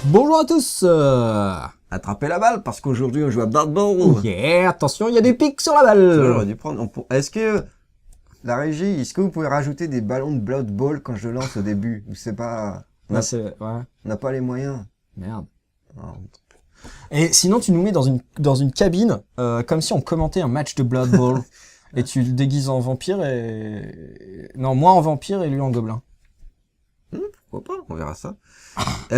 Bonjour à tous. Attrapez la balle parce qu'aujourd'hui on joue à Blood Bowl. Oh yeah, attention, il y a des pics sur la Ça, balle. j'aurais dû prendre. Est-ce que la régie, est-ce que vous pouvez rajouter des ballons de Blood Bowl quand je lance au début? Ou c'est pas. Ouais, ouais. On n'a pas les moyens. Merde. Non. Et sinon, tu nous mets dans une cabine, comme si on commentait un match de Blood Bowl. Et tu le déguises en vampire et... Non, moi en vampire et lui en gobelin. Pourquoi pas? On verra ça.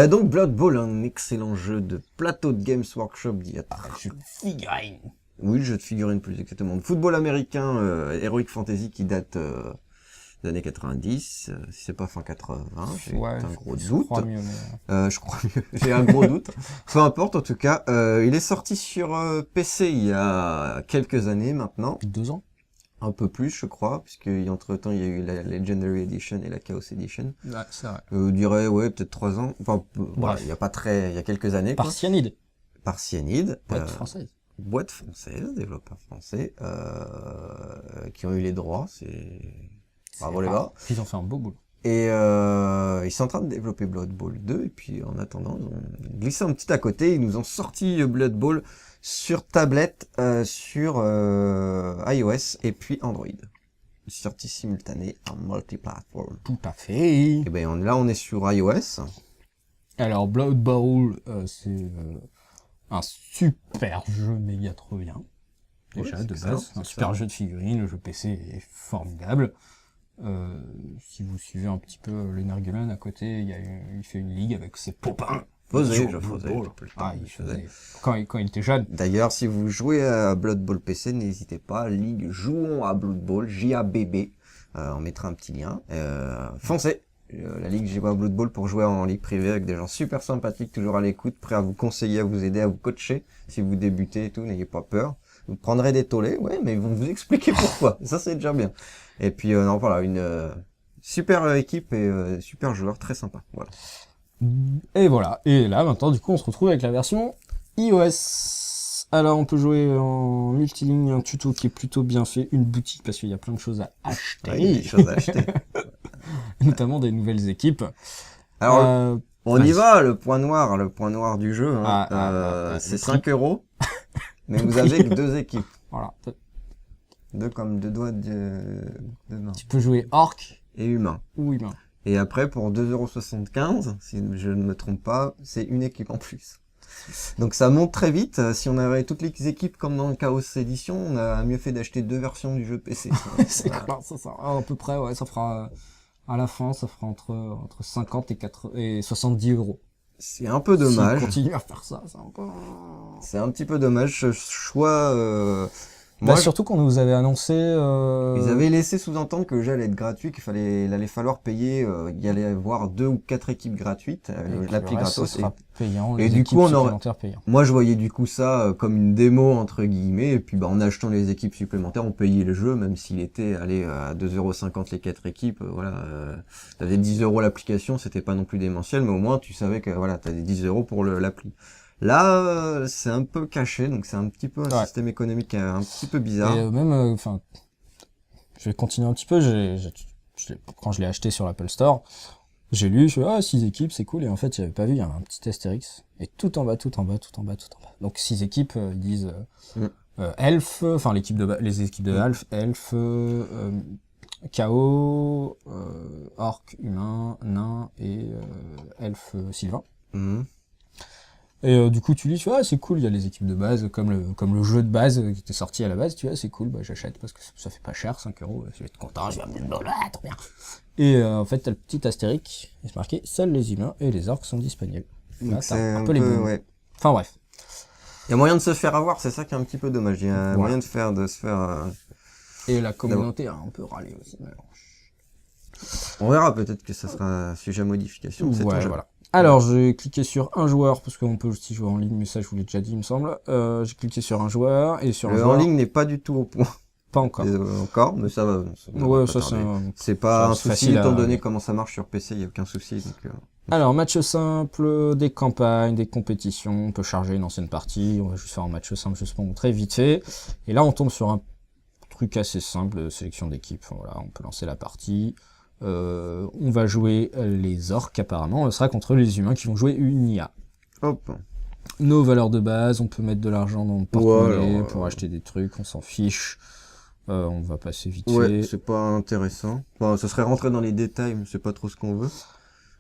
Donc Blood Bowl, un excellent jeu de plateau de Games Workshop d'il y a Je figurine. Oui, le jeu de figurines plus exactement. De football américain, Heroic Fantasy qui date des années 90. Si c'est pas fin 80, j'ai un gros doute. Je crois mieux, mais... Je crois mieux. J'ai un gros doute. Peu importe, en tout cas. Il est sorti sur PC il y a quelques années maintenant. 2 ans. Un peu plus, je crois, puisque entre-temps, il y a eu la Legendary Edition et la Chaos Edition. Ouais, c'est vrai. Je dirais, ouais, peut-être 3 ans. Enfin, voilà, il y a quelques années. Par Cyanide. Par Cyanide. Boîte française. Boîte française, développeur français, qui ont eu les droits, bravo les gars. Puis ils ont fait un beau boulot. Et ils sont en train de développer Blood Bowl 2, et puis en attendant, ils ont glissé un petit à côté, ils nous ont sorti Blood Bowl sur tablette, sur iOS et puis Android. Sortie simultanée en multiplateforme. Tout à fait. Et ben là on est sur iOS. Alors Blood Bowl, c'est un super jeu méga trop bien. Déjà Oui, de excellent, base, un super jeu de figurines, le jeu PC est formidable. Si vous suivez un petit peu le Nerguelen à côté, il fait une ligue avec ses copains. Je faisais. Quand il était jeune. D'ailleurs, si vous jouez à Blood Bowl PC, n'hésitez pas, Ligue Jouons à Blood Bowl, JABB, on mettra un petit lien. Foncez la Ligue Jouons à Blood Bowl pour jouer en ligue privée avec des gens super sympathiques, toujours à l'écoute, prêts à vous conseiller, à vous aider, à vous coacher. Si vous débutez et tout, n'ayez pas peur. Vous prendrez des tollés, ouais, mais ils vont vous expliquer pourquoi. Ça, c'est déjà bien. Et puis, non, voilà, une super équipe et super joueur, très sympa. Voilà. Et voilà. Et là, maintenant, du coup, on se retrouve avec la version iOS. Alors, on peut jouer en multiligne, un tuto qui est plutôt bien fait, une boutique, parce qu'il y a plein de choses à acheter. Ouais, il y a des choses à acheter. Notamment des nouvelles équipes. Alors, on y va, le point noir du jeu, hein. C'est 5 €. Mais vous avez que 2 équipes. Voilà. Comme 2 doigts de main. Tu peux jouer orc Et humain. ou humain. Et après, pour 2,75 €, si je ne me trompe pas, c'est une équipe en plus. Donc ça monte très vite. Si on avait toutes les équipes comme dans le Chaos Edition, on a mieux fait d'acheter 2 versions du jeu PC. C'est clair, ça. À peu près, ouais, ça fera, à la fin, ça fera entre 50 et 70 €. C'est un peu dommage. Si on continue à faire ça, c'est un petit peu dommage. Ce choix... Moi, surtout qu'on nous avait annoncé... Ils avaient laissé sous-entendre que le jeu allait être gratuit, il allait falloir payer, il y allait avoir 2 ou 4 équipes gratuites, l'appli gratos. Sera payant, et du coup, payant. Moi, je voyais du coup ça comme une démo, entre guillemets, et puis bah, en achetant les équipes supplémentaires, on payait le jeu, même s'il était allé à 2,50 € les 4 équipes, voilà. T'avais 10 € l'application, c'était pas non plus démentiel, mais au moins, tu savais que voilà, t'avais 10 € pour l'appli. Là, c'est un peu caché, donc c'est un petit peu un système économique un petit peu bizarre. Et même, enfin, je vais continuer un petit peu. Quand je l'ai acheté sur l'Apple Store, j'ai lu, 6 équipes, c'est cool. Et en fait, j'avais pas vu, il y avait un petit astérix. Et tout en bas. Donc 6 équipes, ils disent Elf, enfin les équipes de Elf, Chaos, Orc, Humain, Nain et Elf Sylvain. Et du coup, tu dis, c'est cool, il y a les équipes de base, comme le jeu de base qui était sorti à la base, c'est cool, bah j'achète parce que ça fait pas cher, 5 €, je vais être content, je vais amener le dollar, trop bien. Et en fait, t'as le petit astérique, il est marqué, seuls les humains et les orques sont disponibles. Là, c'est un peu les booms. ouais. Enfin bref. Il y a moyen de se faire avoir, c'est ça qui est un petit peu dommage, il y a moyen de se faire... Et la communauté a un peu râlé aussi, alors. On verra, peut-être que ça sera sujet à modification. Voilà. Alors, j'ai cliqué sur un joueur, parce qu'on peut aussi jouer en ligne, mais ça, je vous l'ai déjà dit, il me semble. J'ai cliqué sur un joueur, et sur un joueur... en ligne n'est pas du tout au point. Pas encore. Encore, mais ça va. C'est pas un souci, étant donné comment ça marche sur PC, il n'y a aucun souci. Donc, Alors, match simple, des campagnes, des compétitions, on peut charger une ancienne partie, on va juste faire un match simple, juste pour montrer vite fait. Et là, on tombe sur un truc assez simple, sélection d'équipe. Voilà, on peut lancer la partie. On va jouer les orques apparemment, ce sera contre les humains qui vont jouer une IA. Hop. Nos valeurs de base, on peut mettre de l'argent dans le porte-monnaie alors, pour acheter des trucs, on s'en fiche. On va passer vite Ouais, fait. c'est pas intéressant. Bon, ça serait rentrer dans les détails, mais c'est pas trop ce qu'on veut.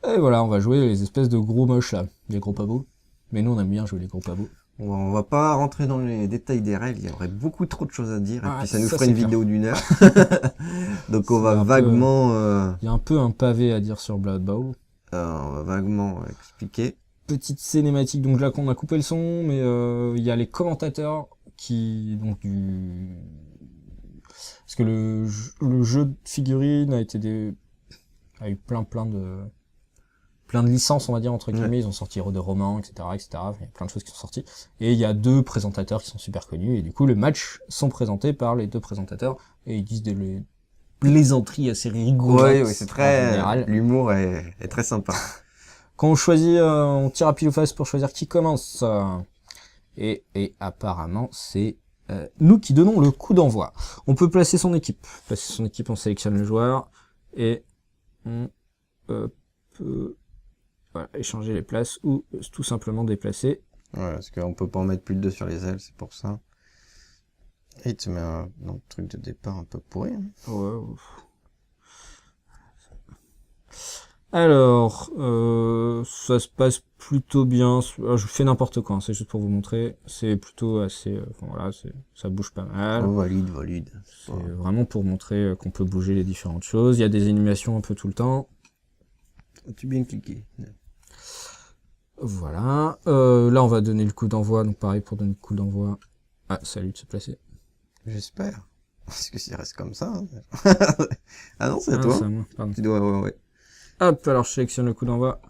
Et voilà, on va jouer les espèces de gros moches là, les gros pas beaux. Mais nous on aime bien jouer les gros pas beaux. On va pas rentrer dans les détails des règles, il y aurait beaucoup trop de choses à dire, et Ah, puis ça nous ça, ferait c'est une clair. vidéo d'1 heure. Donc on C'est va un peu- vaguement, Il y a un peu un pavé à dire sur Blood Bowl. on va vaguement expliquer. Petite cinématique, donc là qu'on a coupé le son, mais il y a les commentateurs qui donc du parce que le jeu de figurines a eu plein de licences, on va dire, entre guillemets. Ils ont sorti Héros de Roman, etc., etc. Il y a plein de choses qui sont sorties. Et il y a 2 présentateurs qui sont super connus. Et du coup, les matchs sont présentés par les 2 présentateurs. Et ils disent des plaisanteries assez rigoureuses. Oui, c'est en très, général. l'humour est très sympa. Quand on choisit, on tire à pile ou face pour choisir qui commence. Et apparemment, c'est nous qui donnons le coup d'envoi. On peut placer son équipe. Placer son équipe, on sélectionne le joueur. Et on peut échanger les places ou tout simplement déplacer. Ouais, parce qu'on peut pas en mettre plus de 2 sur les ailes, c'est pour ça. Et tu mets un truc de départ un peu pourri. Hein. Ouais. Alors, ça se passe plutôt bien. Je fais n'importe quoi, hein, c'est juste pour vous montrer. C'est plutôt assez... voilà, ça bouge pas mal. Oh, valide. C'est vraiment pour montrer qu'on peut bouger les différentes choses. Il y a des animations un peu tout le temps. As-tu bien cliqué? Voilà. Là, on va donner le coup d'envoi. Donc pareil, pour donner le coup d'envoi. Ah, salut de se placer. J'espère. Parce que s'il reste comme ça... Hein. Ah non, c'est à toi. C'est à moi, pardon. Tu dois... Ouais. Hop, alors je sélectionne le coup d'envoi.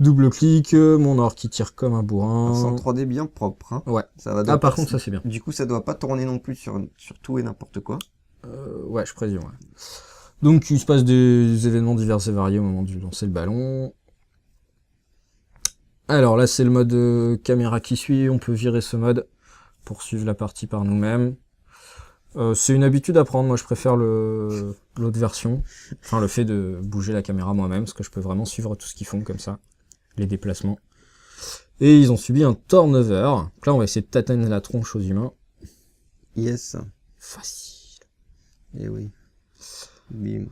Double clic, mon or qui tire comme un bourrin. C'est en 3D bien propre. Hein. Ouais. Ça va Ah, par contre, ça c'est bien. Du coup, ça doit pas tourner non plus sur tout et n'importe quoi. Ouais, je présume, ouais. Donc, il se passe des événements divers et variés au moment du lancer le ballon. Alors là, c'est le mode caméra qui suit. On peut virer ce mode pour suivre la partie par nous-mêmes. C'est une habitude à prendre. Moi, je préfère l'autre version. Enfin, le fait de bouger la caméra moi-même, parce que je peux vraiment suivre tout ce qu'ils font comme ça. Les déplacements. Et ils ont subi un turnover. Donc là, on va essayer de tâtonner la tronche aux humains. Yes. Facile. Et oui. Bim.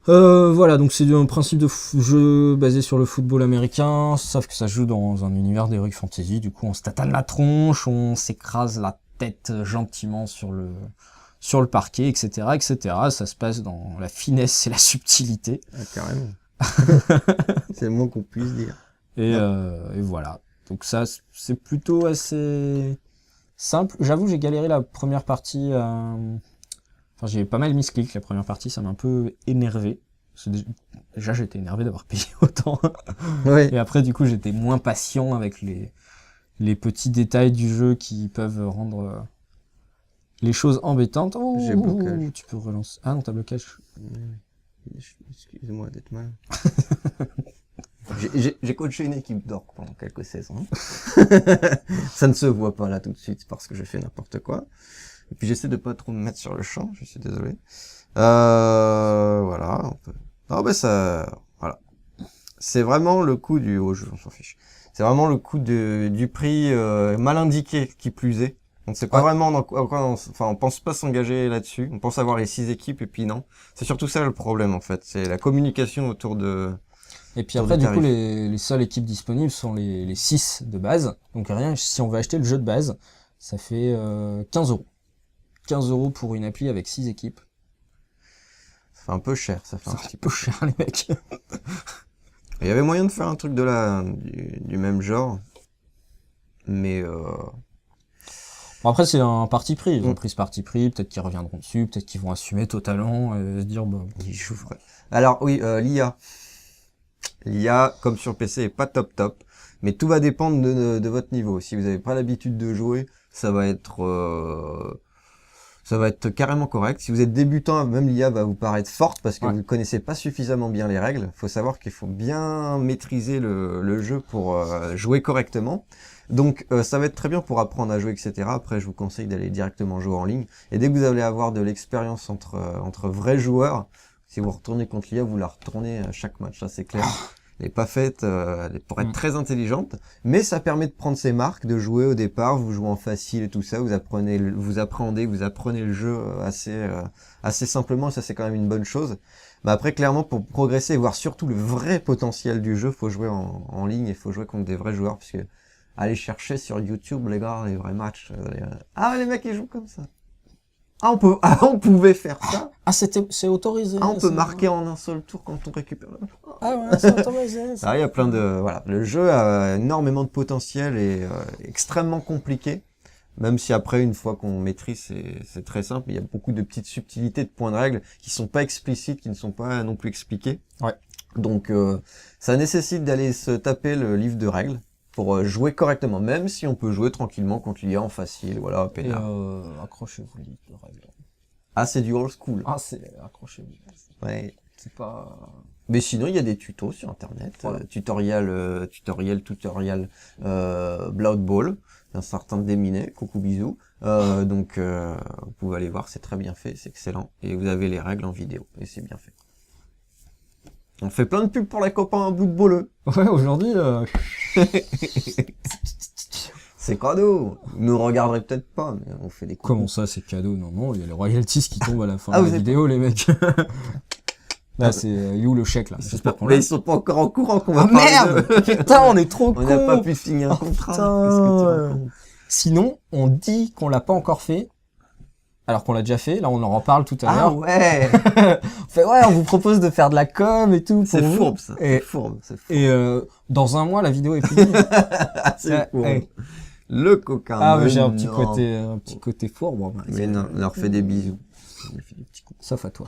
Voilà, donc c'est un principe de jeu basé sur le football américain, sauf que ça se joue dans un univers d'Heroic Fantasy. Du coup, on se tatane la tronche, on s'écrase la tête gentiment sur le parquet, etc., etc. Ça se passe dans la finesse et la subtilité. Ah, carrément. C'est le moins qu'on puisse dire. Et voilà. Donc ça, c'est plutôt assez simple. J'avoue, j'ai galéré la première partie. Enfin, j'ai pas mal misclick la première partie, ça m'a un peu énervé. Déjà, j'étais énervé d'avoir payé autant. Ouais. Et après, du coup, j'étais moins patient avec les petits détails du jeu qui peuvent rendre les choses embêtantes. Oh, J'ai blocage. tu peux relancer. Ah non, t'as blocage. Excusez-moi d'être mal. J'ai coaché une équipe d'orques pendant quelques saisons. Ça ne se voit pas là tout de suite parce que je fais n'importe quoi. Et puis j'essaie de pas trop me mettre sur le champ, je suis désolé. Voilà. Non, mais ça, voilà. C'est vraiment le coup du jeu, on s'en fiche. C'est vraiment le coup du prix mal indiqué qui plus est. On ne sait pas vraiment dans quoi on pense pas s'engager là-dessus. On pense avoir les 6 équipes et puis non. C'est surtout ça le problème en fait. C'est la communication autour de. Et puis après, du coup, les seules équipes disponibles sont les 6 de base. Donc rien, si on veut acheter le jeu de base, ça fait 15 €. 15 € pour une appli avec 6 équipes. Ça fait un peu cher, ça fait un petit peu cher, les mecs. Il y avait moyen de faire un truc du même genre. Mais Bon, après, c'est un parti pris. Ils ont pris ce parti pris. Peut-être qu'ils reviendront dessus. Peut-être qu'ils vont assumer totalement et se dire, bah, ils jouent vrai. Alors oui, l'IA. L'IA, comme sur PC, est pas top. Mais tout va dépendre de votre niveau. Si vous n'avez pas l'habitude de jouer, ça va être carrément correct. Si vous êtes débutant, même l'IA va vous paraître forte parce que vous ne connaissez pas suffisamment bien les règles. Il faut savoir qu'il faut bien maîtriser le jeu pour jouer correctement. Donc ça va être très bien pour apprendre à jouer, etc. Après, je vous conseille d'aller directement jouer en ligne. Et dès que vous allez avoir de l'expérience entre vrais joueurs, si vous retournez contre l'IA, vous la retournez à chaque match, ça c'est clair. Elle est pas faite pour être très intelligente, mais ça permet de prendre ses marques, de jouer au départ, vous jouez en facile et tout ça, vous apprenez le jeu assez simplement, et ça c'est quand même une bonne chose. Mais après, clairement, pour progresser et voir surtout le vrai potentiel du jeu, faut jouer en ligne et faut jouer contre des vrais joueurs, parce que aller chercher sur YouTube, les gars, les vrais matchs, les mecs ils jouent comme ça. On pouvait faire ça. Ah, c'est autorisé. On peut marquer en un seul tour quand on récupère le match. Ah ouais, c'est autorisé. Il y a plein de, voilà. Le jeu a énormément de potentiel et extrêmement compliqué. Même si après, une fois qu'on maîtrise, c'est très simple. Il y a beaucoup de petites subtilités, de points de règle qui sont pas explicites, qui ne sont pas non plus expliqués. Ouais. Donc, ça nécessite d'aller se taper le livre de règles pour jouer correctement, même si on peut jouer tranquillement contre l'IA en facile, voilà, peinard. Accrochez-vous les de règles. Ah, c'est du old school. Ah, c'est accrochez-vous. Ouais. C'est pas. Mais sinon, il y a des tutos sur internet, Voilà. tutoriel, Blood Bowl, d'un certain Déminet, coucou bisous. Donc, vous pouvez aller voir, c'est très bien fait, c'est excellent. Et vous avez les règles en vidéo, et c'est bien fait. On fait plein de pubs pour les copains à Blood Bowl. Ouais, aujourd'hui. C'est cadeau. Vous nous regarderez peut-être pas, mais on fait des coups. Comment ça, c'est cadeau? Non, il y a les royalties qui tombent à la fin Ah, de vous la êtes vidéo, les mecs. Là, c'est you le chèque, là. J'espère qu'on Mais l'a. ils sont pas encore en courant qu'on va Ah parler merde! de- Putain, on est trop On n'a pas cons! pu signer un contrat. Putain. Qu'est-ce que tu racontes? Sinon, on dit qu'on l'a pas encore fait, alors qu'on l'a déjà fait. Là, on en reparle tout à Ah l'heure. ouais. On fait, ouais, on vous propose de faire de la com et tout. pour C'est vous. fourbe, ça. Et- C'est fourbe, c'est fourbe. Et dans un mois, la vidéo est finie. C'est fourbe. hey. Le coquin. Ah, mais mais j'ai un non. petit côté fort. Bon, bah, Mais non, on leur fait des bisous. On leur fait des petits coups. sauf à toi.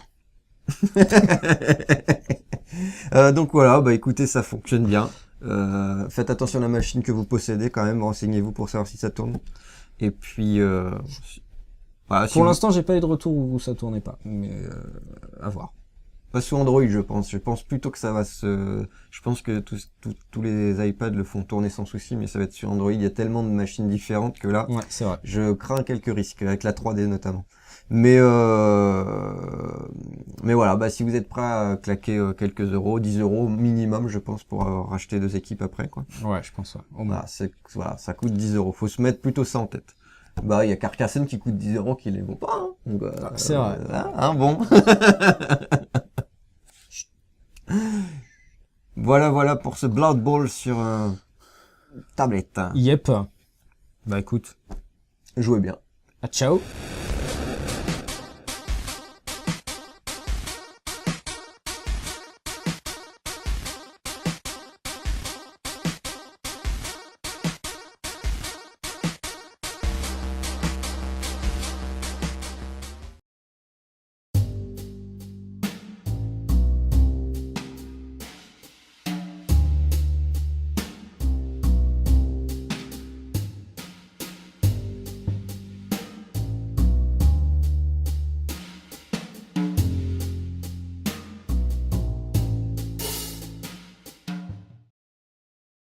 Donc voilà, bah écoutez, ça fonctionne bien. Faites attention à la machine que vous possédez quand même, renseignez-vous pour savoir si ça tourne. Et puis, voilà, si Pour vous- l'instant, j'ai pas eu de retour où ça tournait pas, mais à voir. pas sous Android, je pense. Je pense plutôt que ça va se... Je pense que tous les iPads le font tourner sans souci, mais ça va être sur Android. Il y a tellement de machines différentes que là, Ouais, c'est vrai. je crains quelques risques, avec la 3D notamment. Mais voilà, bah si vous êtes prêt à claquer quelques euros, 10 euros minimum, je pense, pour racheter 2 équipes après, quoi. Ouais, je pense, ouais. Au moins. Voilà, ça coûte 10 euros. Faut se mettre plutôt ça en tête. Bah, il y a Carcassonne qui coûte 10 euros qui les vaut pas, hein. Donc, c'est vrai. Bon. Voilà pour ce Blood Bowl sur tablette. Yep. Bah écoute, Jouez bien. à ciao.